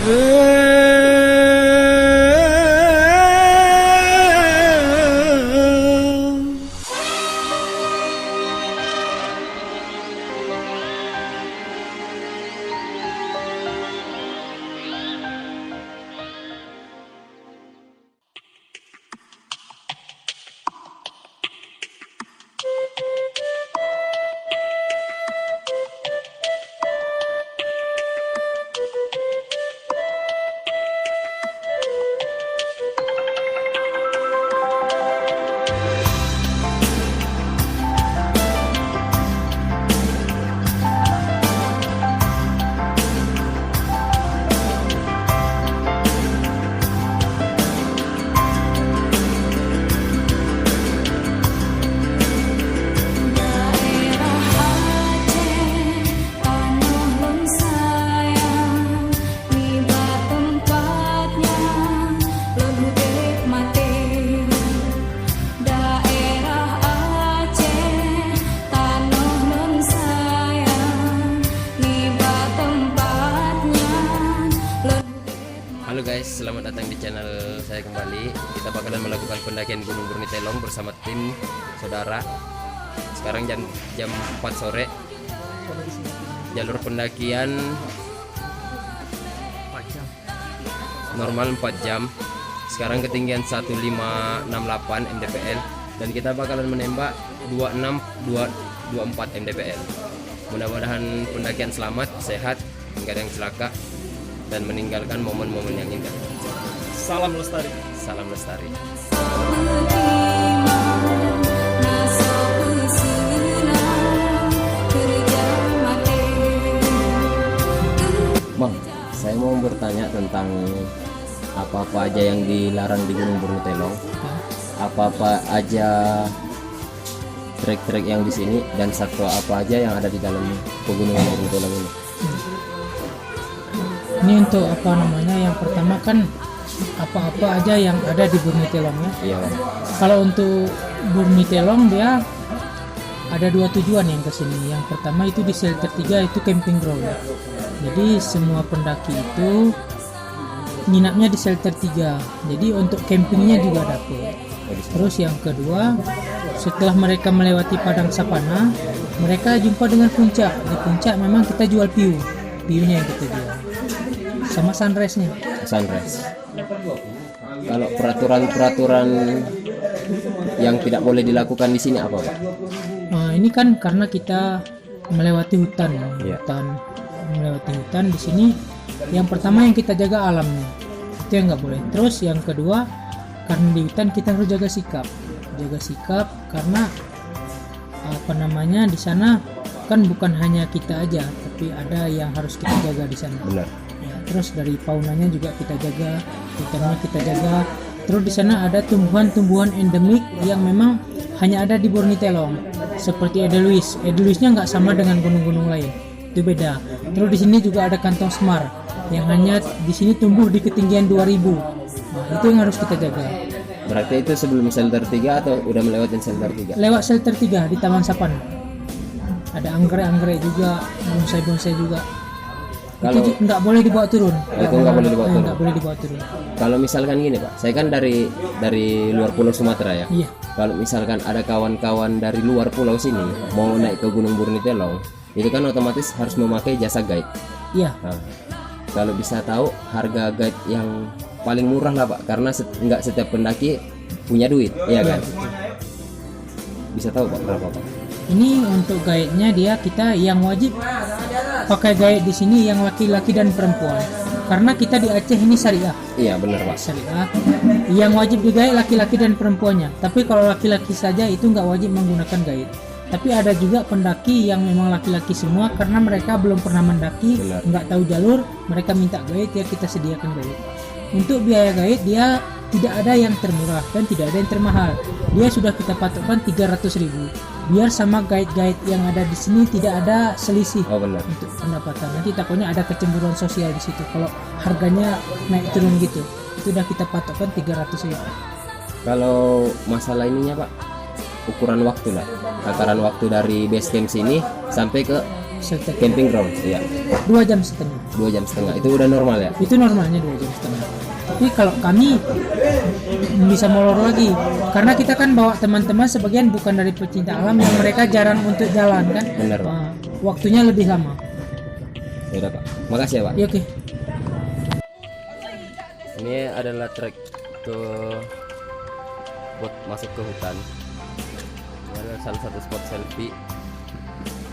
Halo guys, selamat datang di channel saya kembali. Kita bakalan melakukan pendakian Gunung Burnitelong bersama tim saudara. Sekarang jam 4 sore. Jalur pendakian normal 4 jam. Sekarang ketinggian 1568 mdpl dan kita bakalan menembak 2624 mdpl. Mudah-mudahan pendakian selamat, sehat, enggak ada yang celaka dan meninggalkan momen-momen yang indah. Salam lestari. Salam lestari. Bang, saya mau bertanya tentang apa-apa aja yang dilarang di Gunung Burnitelong. Apa-apa aja trek-trek yang di sini dan satwa apa aja yang ada di dalam pegunungan Burnitelong ini. Ini untuk apa namanya, yang pertama kan apa-apa aja yang ada di Burnitelong ya. Iya, Bang. Kalau untuk Burnitelong dia ada 2 tujuan yang kesini. Yang pertama itu di shelter 3 itu camping ground. Jadi semua pendaki itu nginapnya di shelter 3. Jadi untuk campingnya juga dapat. Terus yang kedua, setelah mereka melewati padang savana, mereka jumpa dengan puncak. Di puncak memang kita jual view-nya yang kita jual. Sama sunrise-nya. Sunrise. Kalau peraturan-peraturan yang tidak boleh dilakukan di sini apa, Pak? Nah, ini kan karena kita melewati hutan, Iya. melewati hutan di sini. Yang pertama yang kita jaga alamnya, itu yang nggak boleh. Terus yang kedua, karena di hutan kita harus jaga sikap karena apa namanya, di sana kan bukan hanya kita aja, tapi ada yang harus kita jaga di sana. Benar. Terus dari faunanya juga kita jaga, hutannya kita jaga. Terus di sana ada tumbuhan-tumbuhan endemik yang memang hanya ada di Burnitelong, seperti edelweiss. Edelweissnya nggak sama dengan gunung-gunung lain, itu beda. Terus di sini juga ada kantong semar yang hanya di sini tumbuh di ketinggian 2000. Nah, itu yang harus kita jaga. Berarti itu sebelum shelter 3 atau udah melewatin shelter 3? Lewat shelter 3 di Taman Sapan. Ada anggrek-anggrek juga, bonsai-bonsai juga. Kalau Itu nggak boleh dibawa turun. itu nggak boleh dibawa turun. Nggak boleh dibawa turun. Kalau misalkan gini, Pak, saya kan dari luar pulau Sumatera ya. Iya. Kalau misalkan ada kawan-kawan dari luar pulau sini mau naik ke Gunung Burnitelong, itu kan otomatis harus memakai jasa guide. Iya. Nah, kalau bisa tahu harga guide yang paling murah lah, Pak, karena nggak setiap pendaki punya duit, iya kan? Bisa tahu, Pak, berapa, Pak? Ini untuk guide-nya kita yang wajib pakai guide di sini yang laki-laki dan perempuan. Karena kita di Aceh ini syariah. Iya, benar, Pak. Syariah. Yang wajib di guide laki-laki dan perempuannya. Tapi kalau laki-laki saja itu nggak wajib menggunakan guide. Tapi ada juga pendaki yang memang laki-laki semua karena mereka belum pernah mendaki, Benar. nggak tahu jalur, mereka minta guide, ya kita sediakan guide. Untuk biaya guide dia tidak ada yang termurah dan tidak ada yang termahal. Dia sudah kita patokkan 300.000. Biar sama guide-guide yang ada di sini tidak ada selisih. Oh, benar. Untuk pendapatan. Nanti takutnya ada kecemburuan sosial di situ kalau harganya naik turun gitu. Itu udah kita patokkan 300.000. Kalau masalah ininya, Pak, ukuran waktu lah, takaran waktu dari base camp sini sampai ke shelter Camping ground, iya. 2,5 jam. 2,5 jam. Itu udah normal ya? Itu normalnya 2,5 jam. Tapi kalau kami bisa molor lagi, karena kita kan bawa teman-teman sebagian bukan dari pecinta alam yang mereka jarang untuk jalan kan. Benar, Pak. Waktunya lebih lama. Ya udah Pak. Makasih ya Pak. Ya, oke. Ini adalah trek ke buat masuk ke hutan. Ini adalah salah satu spot selfie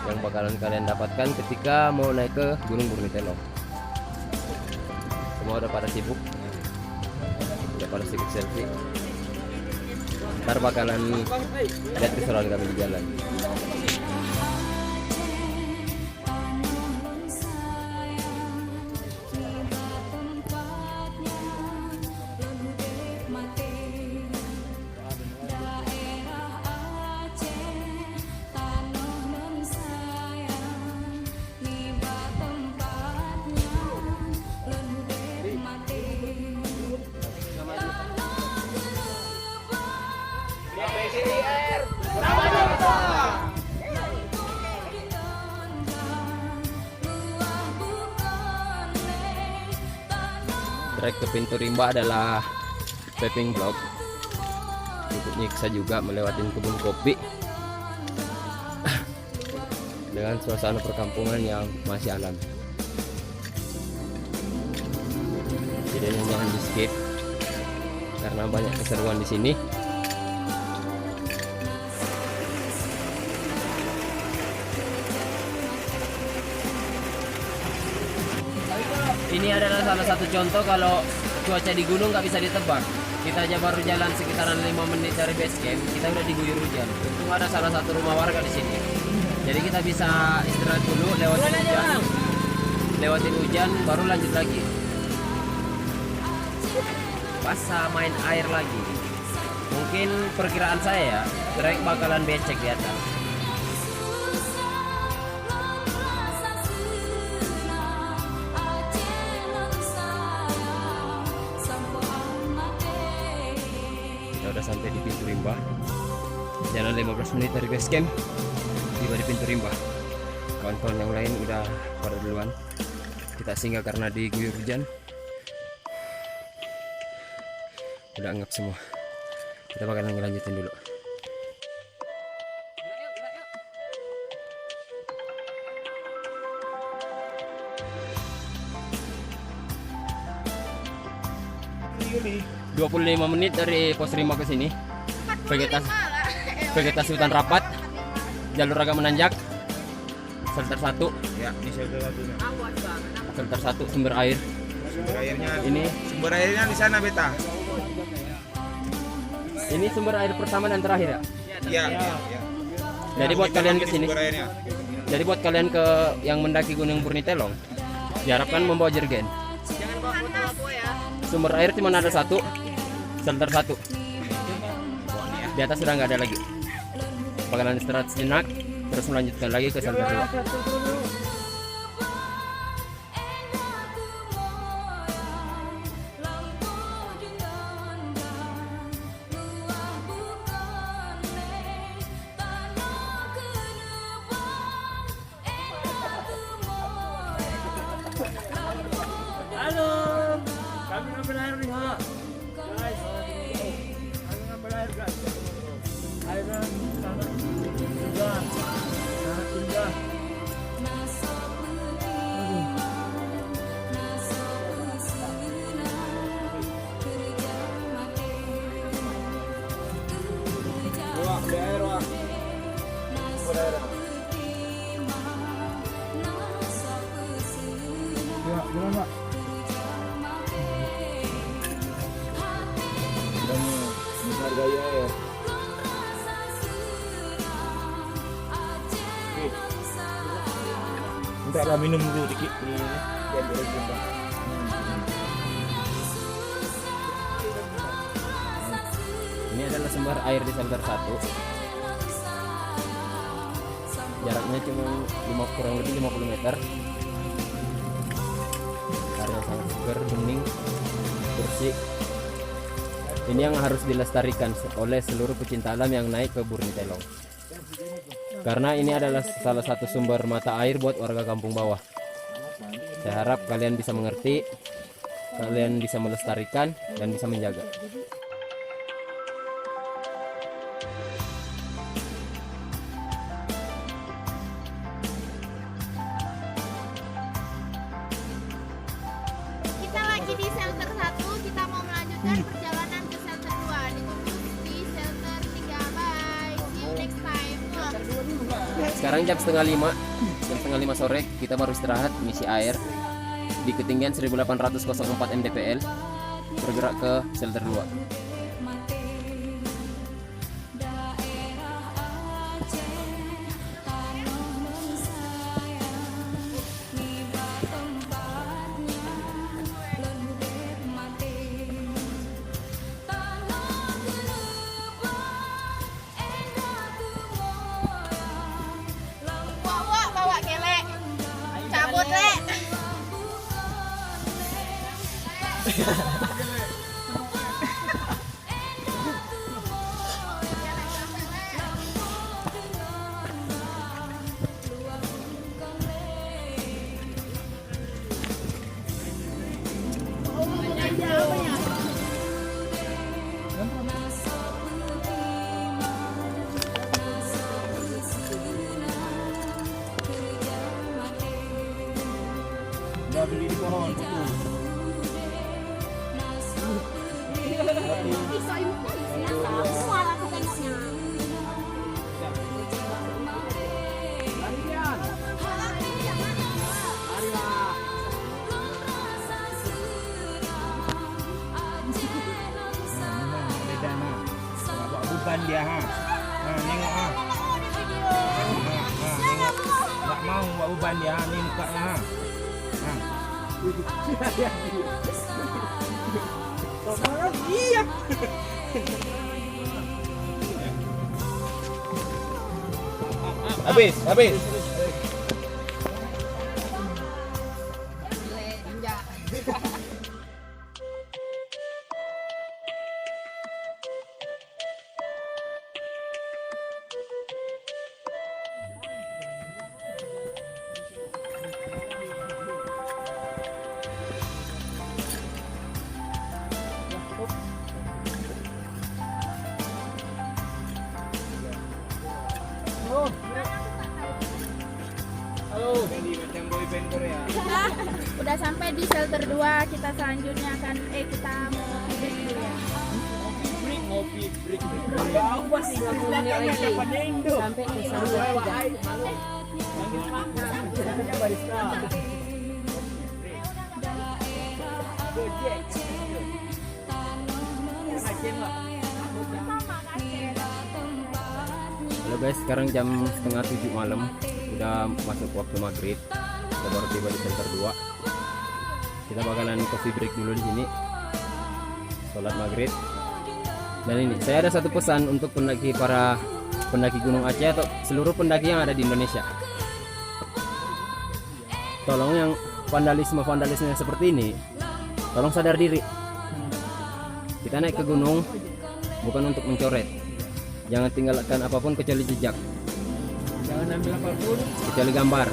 yang bakalan kalian dapatkan ketika mau naik ke Gunung Burnitelong. Semua udah pada sibuk, udah pada sibuk selfie. Ntar bakalan lihat keseruan kami di jalan. Trek ke pintu rimba adalah paving block untuk nyiksa juga melewati kebun kopi dengan suasana perkampungan yang masih alami. Jadi jangan di skip karena banyak keseruan di sini. Ini adalah salah satu contoh kalau cuaca di gunung nggak bisa ditebak. Kita aja baru jalan sekitaran 5 menit dari base camp, kita udah diguyur hujan. Untung ada salah satu rumah warga di sini. Jadi kita bisa istirahat dulu, lewatin hujan, baru lanjut lagi. Pas main air lagi. Mungkin perkiraan saya ya, trek bakalan becek di atas. Udah sampai di pintu rimba, jalan 15 menit dari base camp, tiba di pintu rimba. Kawan-kawan yang lain udah pada duluan, kita singgah karena diguyur hujan, udah anggap semua. Kita bakalan ngelanjutin dulu. Yuli. 25 menit dari pos rimba ke sini. Vegetasi hutan rapat, jalur agak menanjak. Shelter 1. Ya, ini shelter satunya. Shelter 1 sumber air. Sumber airnya Ini di sana beta. ini sumber air pertama dan terakhir ya. Iya, iya. Jadi buat kalian ke sini, Sumber airnya. jadi buat kalian ke yang mendaki Gunung Burnitelong, diharapkan membawa jergen. Sumber air cuma ada satu, shelter 1. Di atas sudah nggak ada lagi. Bakalan istirahat sejenak, terus melanjutkan lagi ke shelter 2. Halo. Kami ngambil air nih, ha. Guys. Kami ngambil air, guys. Airnya sangat indah. Sangat indah. Wah, ambil air, wah. Ambil air. Ya, gimana, Pak? Menghargai air. Minta minum dulu dikit nih, biar berjumpa. Ini adalah sumber air di shelter 1. Jaraknya cuma kurang lebih 50 meter. Area sangat segar, bening, bersih. Ini yang harus dilestarikan oleh seluruh pecinta alam yang naik ke Burnitelong. Karena ini adalah salah satu sumber mata air buat warga kampung bawah. Saya harap kalian bisa mengerti, kalian bisa melestarikan dan bisa menjaga. Kita lagi di shelter 1, kita mau melanjutkan perjalanan ke shelter 2. Ditunggu di shelter 3. Bye. See you next time. Sekarang jam setengah 5 sore, kita baru istirahat misi air di ketinggian 1804 mdpl, bergerak ke shelter 2. Bawa kelek. Cabut, Lek. Udah beli di pohon itu. Bawa beban dia ha. Nengok ha. Nengok. Tak mau bawa beban dia ha. Ni mukanya ha. Iya. Habis. Halo. Macam boyband Korea. Udah sampai di shelter 2, kita selanjutnya akan kita mau break dulu ya. Ngopi break. Apa sih kamu lagi? Sampai di shelter 3. Barista. Gojek. Halo guys, sekarang jam setengah 7 malam, udah masuk waktu maghrib. Kita baru tiba di shelter 2. Kita bakalan coffee break dulu di sini, sholat maghrib. Dan ini saya ada satu pesan untuk para pendaki Gunung Aceh atau seluruh pendaki yang ada di Indonesia. Tolong yang vandalisme yang seperti ini, tolong sadar diri. Kita naik ke gunung bukan untuk mencoret. Jangan tinggalkan apapun kecuali jejak. Jangan ambil apapun. Kecuali gambar.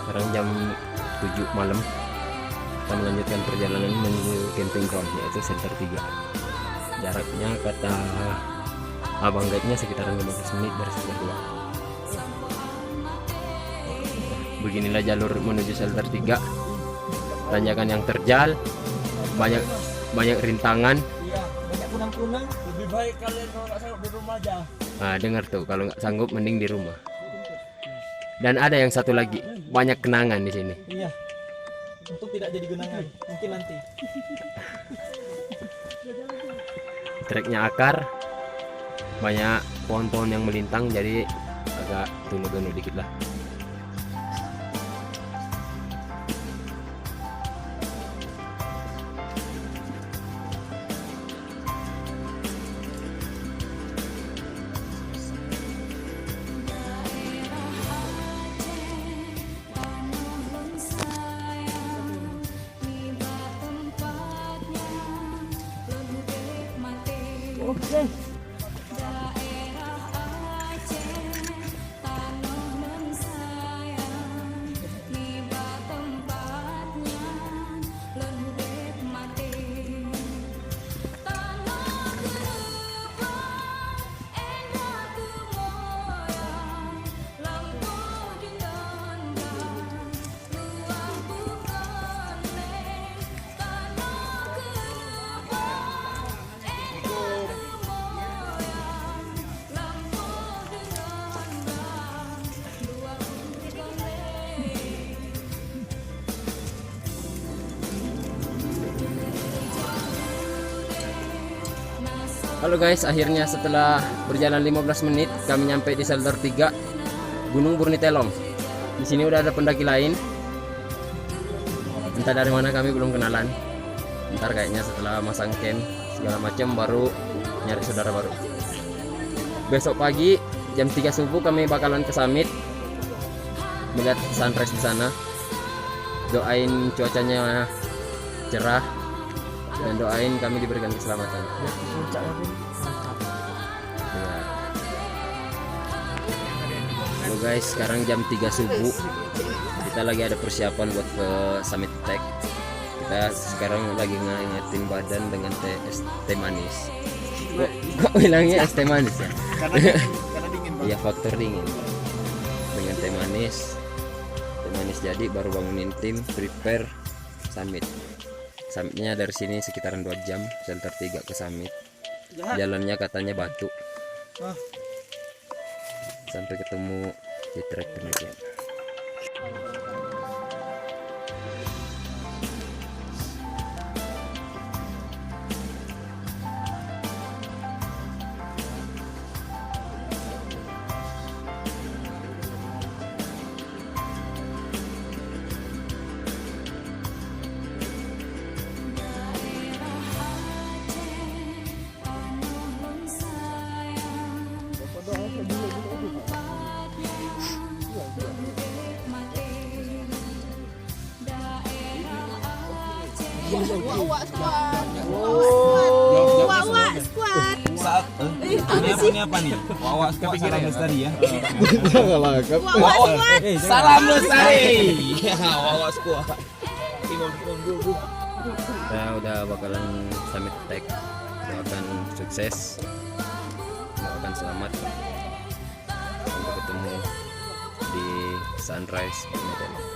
Sekarang jam 7 malam, kita melanjutkan perjalanan menuju camping ground, yaitu shelter 3. Jaraknya kata abang guide-nya sekitar 15 menit dari shelter 2. Beginilah jalur menuju shelter 3. Tanjakan yang terjal, banyak rintangan. Iya, banyak kunang-kunang. Lebih baik kalian kalau nggak sanggup di rumah aja. Nah, dengar tuh, kalau nggak sanggup mending di rumah. Dan ada yang satu lagi, banyak kenangan di sini. Iya. Untuk tidak jadi genangan, mungkin nanti. Treknya akar, banyak pohon-pohon yang melintang, jadi agak tunduk-tunduk dikit lah. Oke. Halo guys, akhirnya setelah berjalan 15 menit kami nyampe di shelter 3 Gunung Burnitelong. Di sini udah ada pendaki lain. Entah dari mana, kami belum kenalan. Ntar kayaknya setelah masang camp segala macam baru nyari saudara baru. Besok pagi jam 3 subuh kami bakalan ke summit melihat sunrise di sana. Doain cuacanya cerah dan doain kami diberikan keselamatan. Ya. Halo guys, sekarang jam 3 subuh. Kita lagi ada persiapan buat ke summit tag. Kita sekarang lagi ngingetin badan dengan teh manis. Kok bilangnya es teh manis ya? Karena dingin banget. Iya, faktor dingin. Dengan teh manis. Teh manis jadi baru bangunin tim prepare summit. Summitnya dari sini sekitaran 2 jam, shelter 3 ke summit. Jalannya katanya batu. Sampai ketemu di trek pendakian. Wak squad. Wak squad. Ini apa nih? Wawa squad salam lestari ya. Wak squad. Salam lestari. Wawa squad. Kita udah bakalan summit tag. Doakan sukses, doakan selamat, sampai ketemu di sunrise Burnitelong.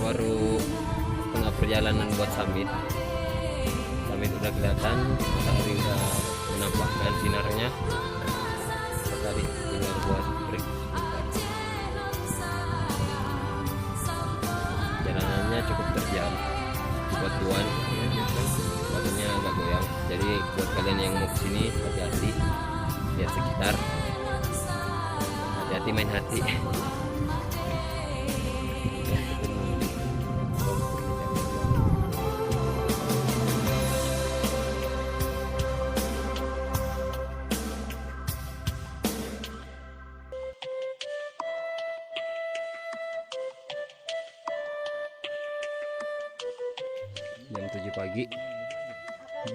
Baru tengah perjalanan buat summit. Summit udah kelihatan, matahari udah menampakkan sinarnya. Tadi tinggal buat break sebentar. Jalanannya cukup terjal, buat tuan badannya agak goyang. Jadi buat kalian yang mau kesini hati-hati, lihat sekitar, hati-hati main hati. Jam 7 pagi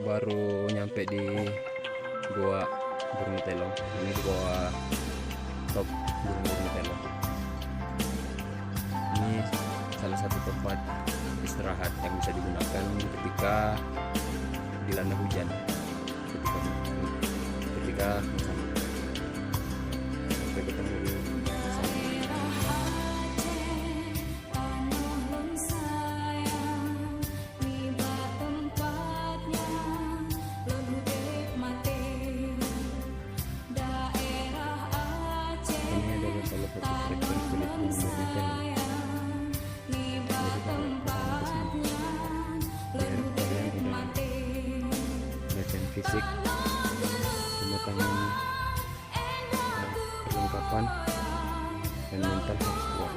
baru nyampe di Goa Burnitelong. Ini Goa top Gunung Burnitelong. Ini salah satu tempat istirahat yang bisa digunakan ketika dilanda hujan, ketika 3 sampai ketemu di sana. Ini adalah salah satu trek tersulit di Indonesia. Jadi kalau kesana biar kalian udah latihan fisik, kematangan, perlengkapan, dan mental harus kuat.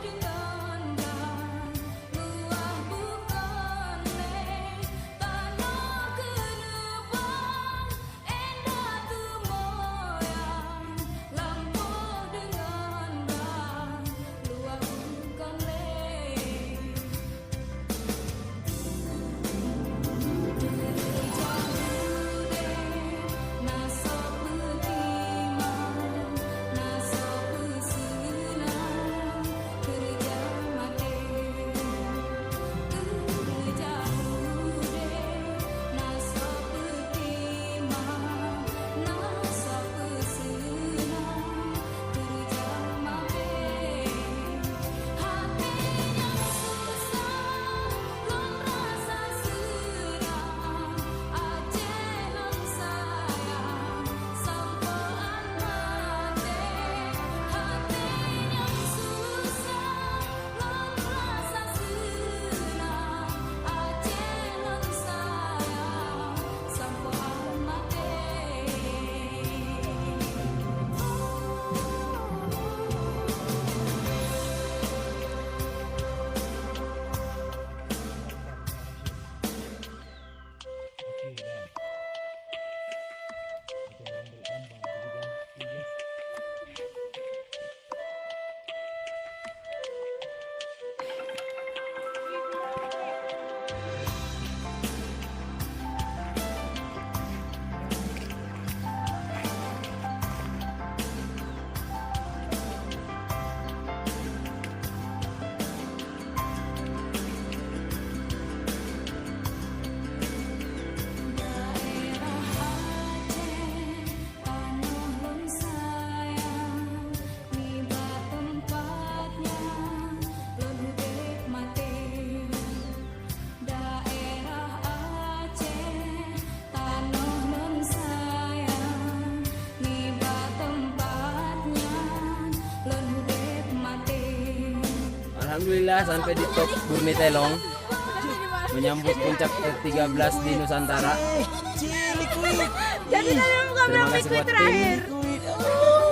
Alhamdulillah sampai di top Burni Telong, menyambut puncak ke-13 di Nusantara. Terima kasih buat tim,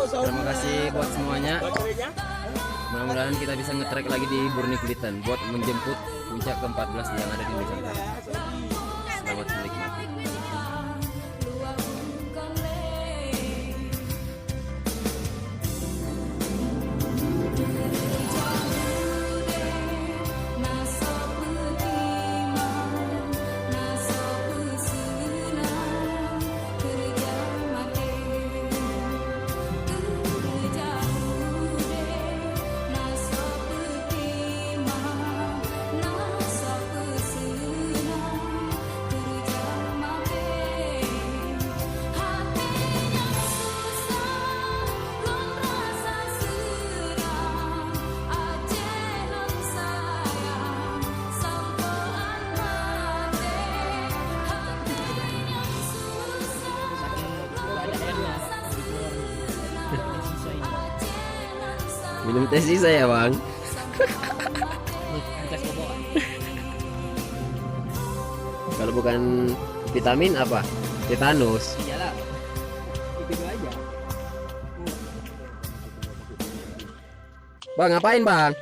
terima kasih buat semuanya. Mudah-mudahan kita bisa nge-track lagi di Burni Kulitan buat menjemput puncak ke-14 yang ada di Nusantara. Selamat menikmati. Minum teh sisa ya bang. Kalau bukan vitamin apa? Tetanus. Iyalah. Itu aja. Bang ngapain bang?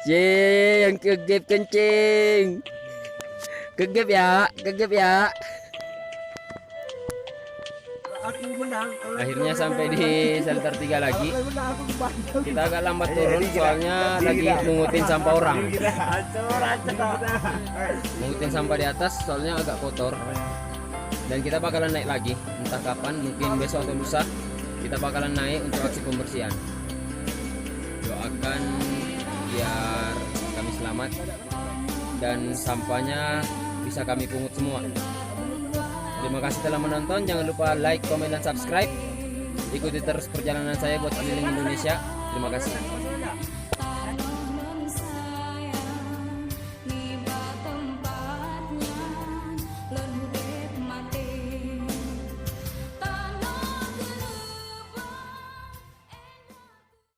Yang kegep kencing. Kegep ya, kegep ya. Aku menang. Akhirnya sampai di shelter 3 lagi. Kita agak lambat turun soalnya lagi mengutin sampah orang. Mengutin sampah di atas soalnya agak kotor. Dan kita bakalan naik lagi, entah kapan, mungkin besok atau lusa. Kita bakalan naik untuk aksi pembersihan. Doakan biar kami selamat dan sampahnya bisa kami pungut semua. Terima kasih telah menonton. Jangan lupa like, komen, dan subscribe. Ikuti terus perjalanan saya buat keliling Indonesia. Terima kasih.